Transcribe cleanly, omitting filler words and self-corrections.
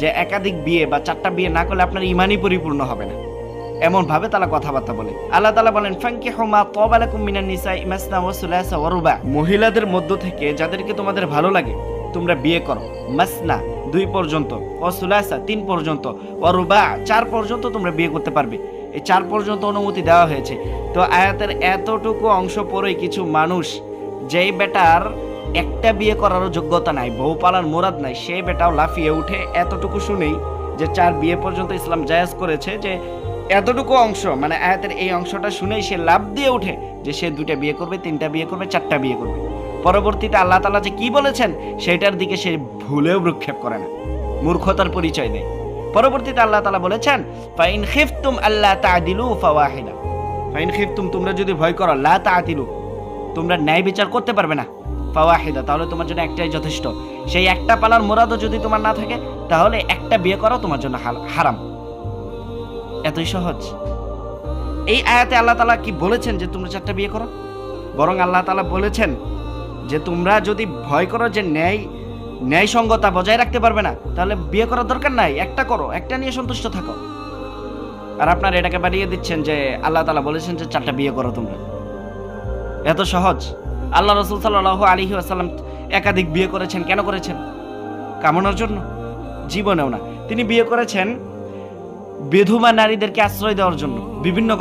যে একাধিক বিয়ে বা 4টা বিয়ে না করলে আপনার ইমানই পরিপূর্ণ হবে না, এমন ভাবে তারা কথাবার্তা বলে। আল্লাহ তাআলা বলেন ফানকিহু মা তাবা লাকুম মিনান নিসাই মাসনা ওয়া সুলাসা ওয়া রুবা, মহিলাদের মধ্য থেকে যাদেরকে তোমাদের ভালো লাগে তোমরা বিয়ে করো। মাসনা 2 পর্যন্ত, ওয়া সুলাসা 3 পর্যন্ত, ওয়া রুবা 4 পর্যন্ত তোমরা বিয়ে করতে পারবে। এই 4 পর্যন্ত অনুমতি দেওয়া হয়েছে। তো আয়াতের এতটুকু অংশ পরেই কিছু মানুষ, যেই বেটার একটা বিয়ে করারও যোগ্যতা নাই, বউ পালার মুরাদ নাই, সেই বেটাও লাফিয়ে উঠে এতটুকু শুনেই যে 4 বিয়ে পর্যন্ত ইসলাম জায়েজ করেছে, যে এতটুকু অংশ মানে আয়াতের এই অংশটা শুনেই সে লাফ দিয়ে উঠে যে সে 2টা বিয়ে করবে, 3টা বিয়ে করবে, 4টা বিয়ে করবে। পরবর্তীতে আল্লাহ তাআলা যে কি বলেছেন সেটার দিকে সে ভুলেও ভ্রুক্ষেপ করে না, মূর্খতার পরিচয় দেয়। পরবর্তীতে আল্লাহ তাআলা বলেছেন ফাইন খিফতুম আল্লা তা'দিলু ফাওয়াহিদা, ফাইন খিফতুম তোমরা যদি ভয় করো, লা তা'দিলু তোমরা ন্যায় বিচার করতে পারবে না, ফাওয়াহিদা তাহলে তোমার জন্য একটাই যথেষ্ট। সেই একটা পালার মুরাদও যদি তোমার না থাকে তাহলে একটা বিয়ে করাও তোমার জন্য হারাম। এতই সহজ। এই আয়াতে আল্লাহ তাআলা কি বলেছেন যে তোমরা 4টা বিয়ে করো? বরং আল্লাহ তাআলা বলেছেন যে তোমরা যদি ভয় করো যে ন্যায়সঙ্গতা বজায় রাখতে পারবে না, তাহলে বিয়ে করার দরকার নাই, একটা করো, একটা নিয়ে সন্তুষ্ট থাকো। আর আপনারা এটাকে বাড়িয়ে দিচ্ছেন যে আল্লাহ তাআলা বলেছেন যে 4টা বিয়ে করো তোমরা। এত সহজ। আল্লাহ রাসূল সাল্লাল্লাহু আলাইহি ওয়াসাল্লাম একাধিক বিয়ে করেছেন। কেন করেছেন? কামনার জন্য? জীবনেও না। তিনি বিয়ে করেছেন বিধবা নারীদেরকে আশ্রয় দেওয়ার জন্য। বিভিন্ন